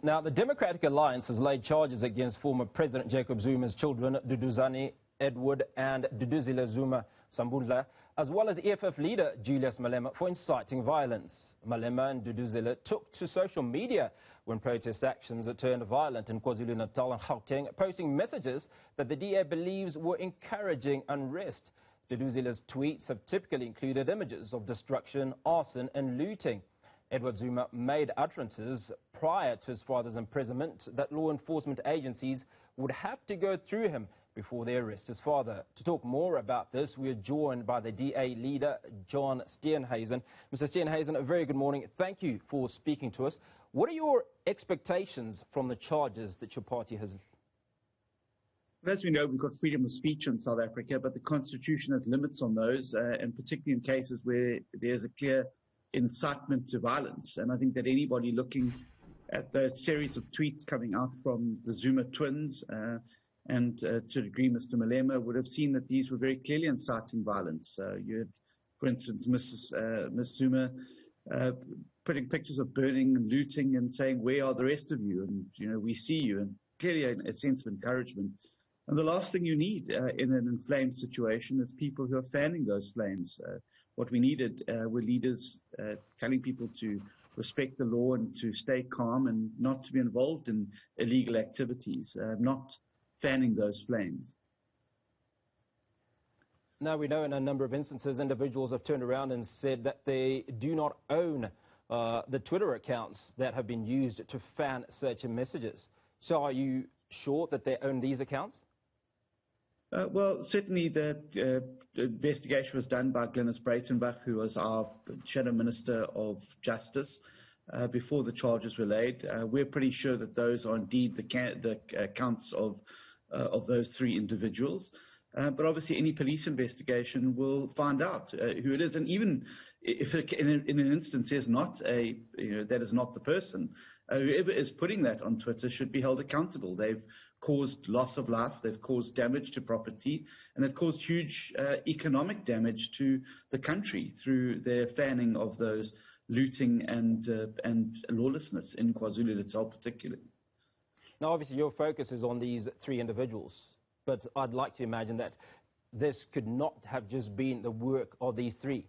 Now, the Democratic Alliance has laid charges against former President Jacob Zuma's children, Duduzile Edward and Duduzile Zuma Sambundla, as well as EFF leader Julius Malema for inciting violence. Malema and Duduzile took to social media when protest actions turned violent in KwaZulu-Natal and Gauteng, posting messages that the DA believes were encouraging unrest. Duduzile's tweets have typically included images of destruction, arson and looting. Edward Zuma made utterances prior to his father's imprisonment that law enforcement agencies would have to go through him before they arrest his father. To talk more about this, we are joined by the DA leader, John Steenhuisen. Mr. Steenhuisen, a very good morning. Thank you for speaking to us. What are your expectations from the charges that your party has? As we know, we've got freedom of speech in South Africa, but the Constitution has limits on those, and particularly in cases where there's a clear incitement to violence. And I think that anybody looking at the series of tweets coming out from the Zuma twins and to a degree Mr. Malema would have seen that these were very clearly inciting violence. You had, for instance, Miss Zuma putting pictures of burning and looting and saying, "Where are the rest of you?" And, you know, we see you, and clearly a sense of encouragement. And the last thing you need in an inflamed situation is people who are fanning those flames. What we needed were leaders telling people to respect the law and to stay calm and not to be involved in illegal activities, not fanning those flames. Now, we know in a number of instances, individuals have turned around and said that they do not own the Twitter accounts that have been used to fan such messages. So are you sure that they own these accounts? Well, certainly the investigation was done by Glenys Breitenbach, who was our Shadow Minister of Justice, before the charges were laid. We're pretty sure that those are indeed the accounts of those three individuals. But obviously any police investigation will find out who it is. And even if in an instance is not that is not the person, whoever is putting that on Twitter should be held accountable. They've caused loss of life, they've caused damage to property, and they've caused huge economic damage to the country through their fanning of those looting and lawlessness in KwaZulu-Natal particularly. Now, obviously, your focus is on these three individuals, but I'd like to imagine that this could not have just been the work of these three.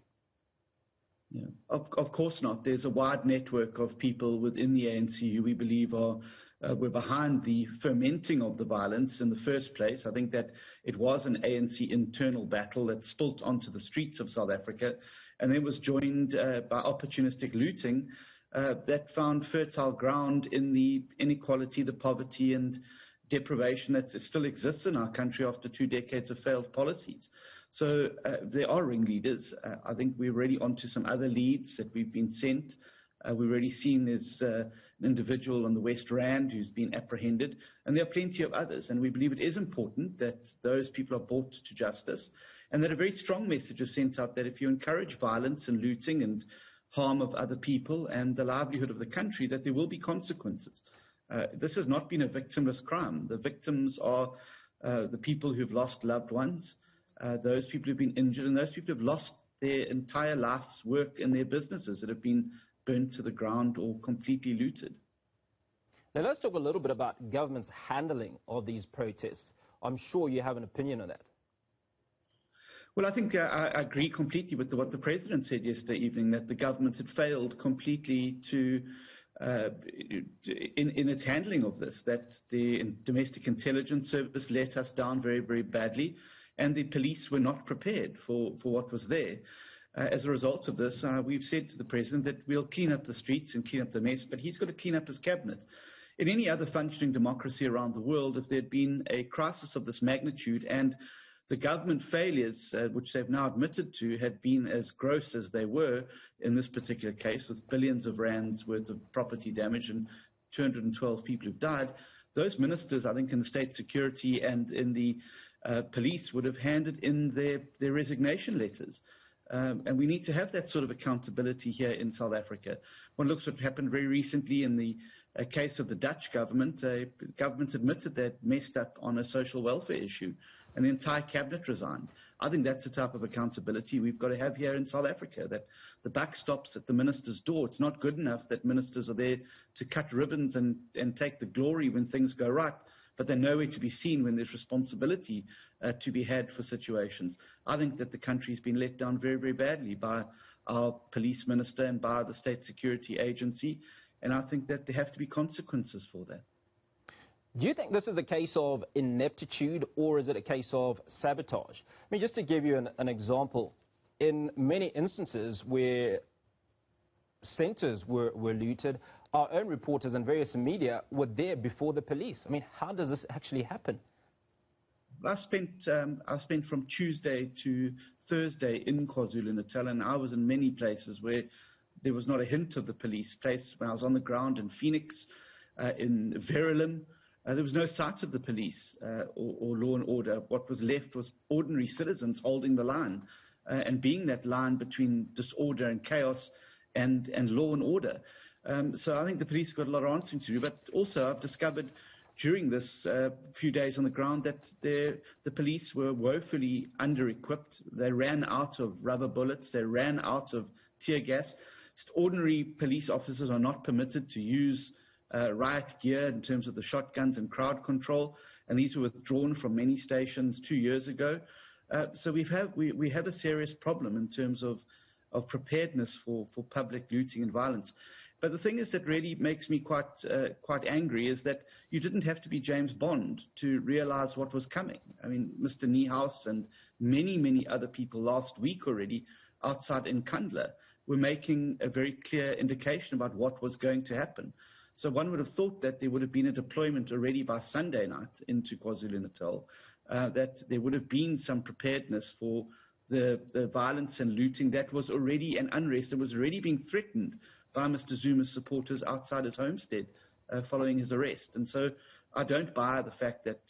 Yeah, of course not. There's a wide network of people within the ANC who we believe were behind the fermenting of the violence in the first place. I think that it was an ANC internal battle that spilt onto the streets of South Africa and then was joined by opportunistic looting that found fertile ground in the inequality, the poverty and deprivation that still exists in our country after 2 decades of failed policies. So there are ringleaders. I think we're already onto some other leads that we've been sent. We've already seen there's an individual on the West Rand who's been apprehended, and there are plenty of others. And we believe it is important that those people are brought to justice, and that a very strong message is sent out that if you encourage violence and looting and harm of other people and the livelihood of the country, that there will be consequences. This has not been a victimless crime. The victims are the people who've lost loved ones, those people who've been injured, and those people who've lost their entire life's work and their businesses that have been burnt to the ground or completely looted. Now, let's talk a little bit about government's handling of these protests. I'm sure you have an opinion on that. Well, I think I agree completely with what the President said yesterday evening, that the government had failed completely to in its handling of this, that the Domestic Intelligence Service let us down very, very badly, and the police were not prepared for what was there. As a result of this, we've said to the President that we'll clean up the streets and clean up the mess, but he's got to clean up his cabinet. In any other functioning democracy around the world, if there'd been a crisis of this magnitude and the government failures, which they've now admitted to, had been as gross as they were in this particular case, with billions of rands worth of property damage and 212 people who've died, those ministers, I think, in the state security and in the police would have handed in their resignation letters. And we need to have that sort of accountability here in South Africa. One looks at what happened very recently in the case of the Dutch government. Government admitted they'd messed up on a social welfare issue. and the entire cabinet resigned. I think that's the type of accountability we've got to have here in South Africa, that the buck stops at the minister's door. It's not good enough that ministers are there to cut ribbons and take the glory when things go right, but they're nowhere to be seen when there's responsibility to be had for situations. I think that the country's been let down very, very badly by our police minister and by the State Security Agency, and I think that there have to be consequences for that. Do you think this is a case of ineptitude, or is it a case of sabotage? I mean, just to give you an example, in many instances where centres were looted, our own reporters and various media were there before the police. I mean, how does this actually happen? I spent from Tuesday to Thursday in KwaZulu-Natal, and I was in many places where there was not a hint of the police. Place when I was on the ground in Phoenix, in Verulam, there was no sight of the police or law and order. What was left was ordinary citizens holding the line and being that line between disorder and chaos and law and order. So I think the police got a lot of answering to do. But also I've discovered during this few days on the ground that the police were woefully under-equipped. They ran out of rubber bullets. They ran out of tear gas. Just ordinary police officers are not permitted to use riot gear in terms of the shotguns and crowd control, and these were withdrawn from many stations 2 years ago. So we have a serious problem in terms of preparedness for public looting and violence. But the thing is that really makes me quite angry is that you didn't have to be James Bond to realize what was coming. I mean, Mr. Niehaus and many other people last week already outside in Nkandla were making a very clear indication about what was going to happen. So one would have thought that there would have been a deployment already by Sunday night into KwaZulu-Natal, that there would have been some preparedness for the violence and looting that was already, and unrest that was already being threatened by Mr. Zuma's supporters outside his homestead following his arrest. And so I don't buy the fact that,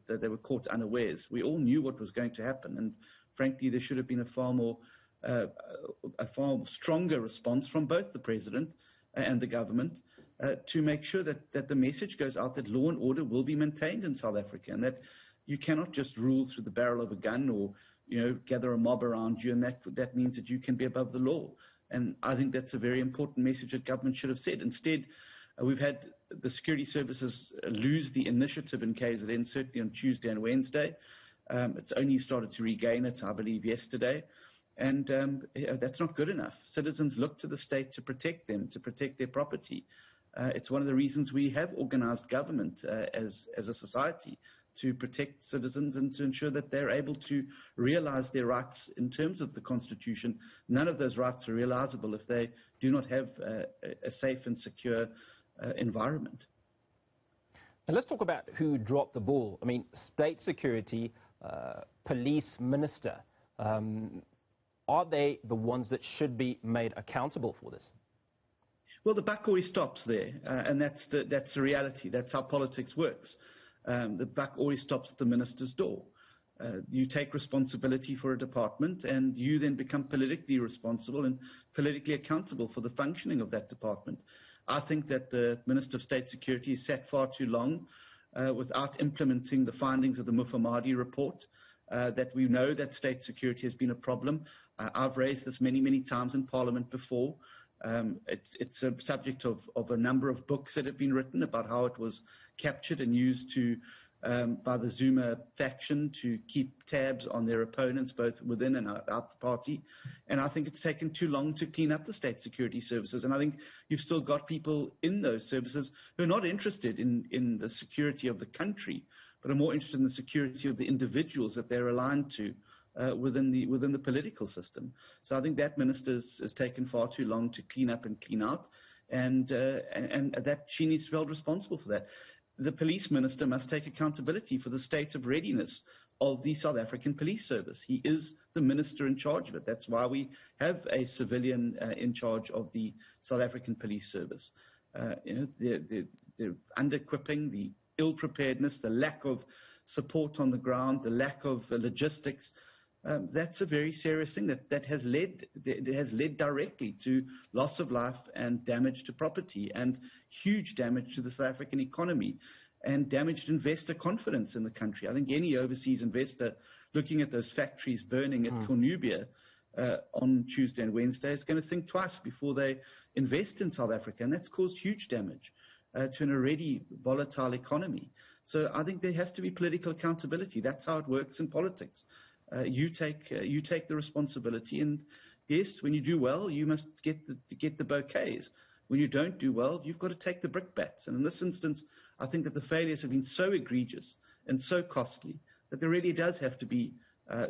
that they were caught unawares. We all knew what was going to happen, and frankly, there should have been a far stronger response from both the president and the government to make sure that the message goes out that law and order will be maintained in South Africa, and that you cannot just rule through the barrel of a gun or gather a mob around you, and that means that you can be above the law. And I think that's a very important message that government should have said. Instead, we've had the security services lose the initiative in KZN, certainly on Tuesday and Wednesday. It's only started to regain it, I believe, yesterday. And that's not good enough. Citizens look to the state to protect them, to protect their property. It's one of the reasons we have organized government as a society, to protect citizens and to ensure that they're able to realize their rights in terms of the Constitution. None of those rights are realizable if they do not have a safe and secure environment. And let's talk about who dropped the ball. I mean, state security, police minister, are they the ones that should be made accountable for this? Well, the buck always stops there, and that's the reality. That's how politics works. The buck always stops at the minister's door. You take responsibility for a department, and you then become politically responsible and politically accountable for the functioning of that department. I think that the Minister of State Security has sat far too long without implementing the findings of the Mufamadi report, that we know that state security has been a problem. I've raised this many times in Parliament before. It's a subject of a number of books that have been written about how it was captured and used by the Zuma faction to keep tabs on their opponents, both within and out the party. And I think it's taken too long to clean up the state security services. And I think you've still got people in those services who are not interested in the security of the country, but are more interested in the security of the individuals that they're aligned to within the political system. So I think that minister has taken far too long to clean up and clean out, and that she needs to be held responsible for that. The police minister must take accountability for the state of readiness of the South African police service. He is the minister in charge of it. That's why we have a civilian in charge of the South African police service. The under-equipping, the ill-preparedness, the lack of support on the ground, the lack of logistics that's a very serious thing that has led directly to loss of life and damage to property and huge damage to the South African economy and damaged investor confidence in the country. I think any overseas investor looking at those factories burning at Cornubia on Tuesday and Wednesday is going to think twice before they invest in South Africa, and that's caused huge damage to an already volatile economy. So I think there has to be political accountability. That's how it works in politics. You take the responsibility, and yes, when you do well, you must get the bouquets. When you don't do well, you've got to take the brickbats. And in this instance, I think that the failures have been so egregious and so costly that there really does have to be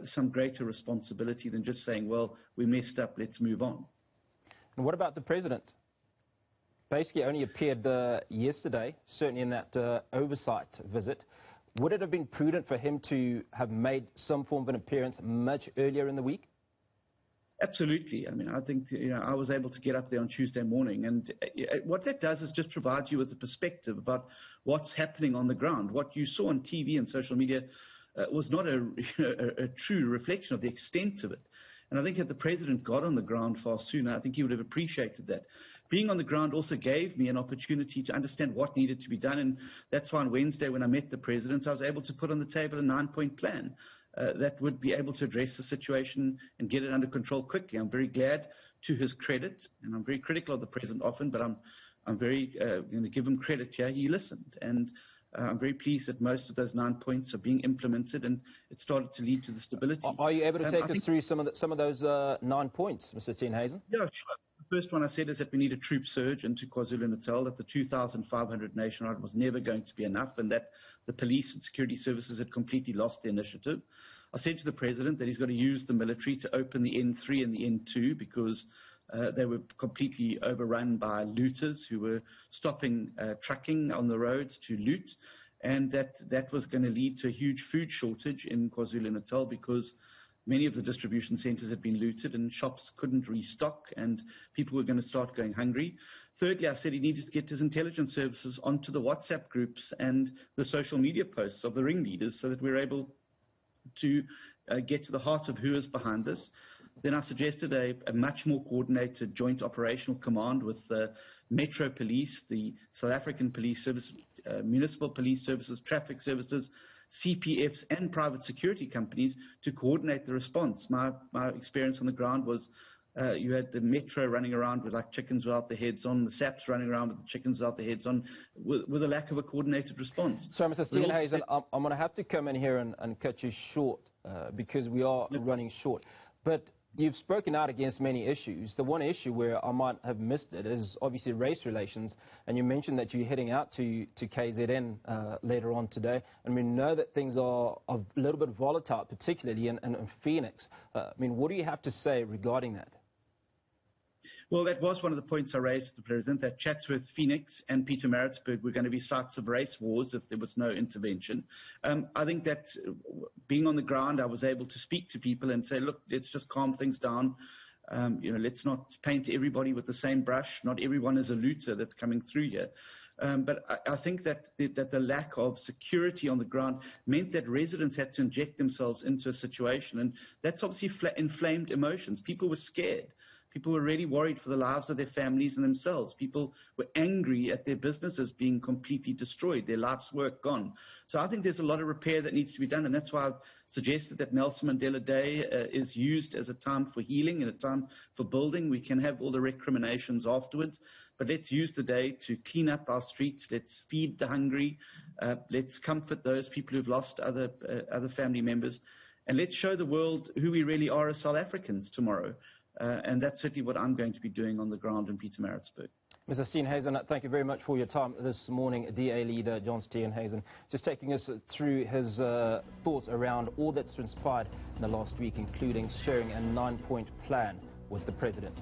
some greater responsibility than just saying, well, we messed up, let's move on. And what about the president? Basically only appeared yesterday, certainly in that oversight visit. Would it have been prudent for him to have made some form of an appearance much earlier in the week? Absolutely. I mean, I think, I was able to get up there on Tuesday morning, and what that does is just provide you with a perspective about what's happening on the ground. What you saw on TV and social media was not a true reflection of the extent of it. And I think if the president got on the ground far sooner, I think he would have appreciated that. Being on the ground also gave me an opportunity to understand what needed to be done. And that's why on Wednesday, when I met the president, I was able to put on the table a 9-point plan that would be able to address the situation and get it under control quickly. I'm very glad, to his credit, and I'm very critical of the president often, but I'm very going to give him credit here. He listened. And I'm very pleased that most of those 9 points are being implemented, and it started to lead to the stability. Are you able to take us through some of those 9 points, Mr. Steenhuisen? Yeah, sure. The first one I said is that we need a troop surge into KwaZulu-Natal, that the 2,500 nationwide was never going to be enough, and that the police and security services had completely lost the initiative. I said to the president that he's got to use the military to open the N3 and the N2 because they were completely overrun by looters who were stopping trucking on the roads to loot, and that was going to lead to a huge food shortage in KwaZulu-Natal because many of the distribution centers had been looted and shops couldn't restock and people were going to start going hungry. Thirdly, I said he needed to get his intelligence services onto the WhatsApp groups and the social media posts of the ringleaders so that we're able to get to the heart of who is behind this. Then I suggested a much more coordinated joint operational command with the Metro Police, the South African Police Service, municipal police services, traffic services, CPFs and private security companies to coordinate the response. My experience on the ground was you had the Metro running around with like chickens without their heads on, the SAPs running around with the chickens without their heads on, with a lack of a coordinated response. So, Mr. Steenhuisen, I'm going to have to come in here and cut you short because we are running short. But you've spoken out against many issues. The one issue where I might have missed it is obviously race relations, and you mentioned that you're heading out to KZN later on today, and we know that things are a little bit volatile, particularly in Phoenix. I mean, what do you have to say regarding that? Well, that was one of the points I raised to the president, that Chatsworth, Phoenix and Pietermaritzburg were going to be sites of race wars if there was no intervention. I think that being on the ground, I was able to speak to people and say, look, let's just calm things down. Let's not paint everybody with the same brush. Not everyone is a looter that's coming through here. But I think that the lack of security on the ground meant that residents had to inject themselves into a situation. And that's obviously inflamed emotions. People were scared. People were really worried for the lives of their families and themselves. People were angry at their businesses being completely destroyed, their life's work gone. So I think there's a lot of repair that needs to be done, and that's why I've suggested that Nelson Mandela Day is used as a time for healing and a time for building. We can have all the recriminations afterwards, but let's use the day to clean up our streets. Let's feed the hungry. Let's comfort those people who've lost other family members. And let's show the world who we really are as South Africans tomorrow. And that's certainly what I'm going to be doing on the ground in Pietermaritzburg. Mr. Steenhuisen, thank you very much for your time this morning. DA leader John Steenhuisen just taking us through his thoughts around all that's transpired in the last week, including sharing a 9-point plan with the president.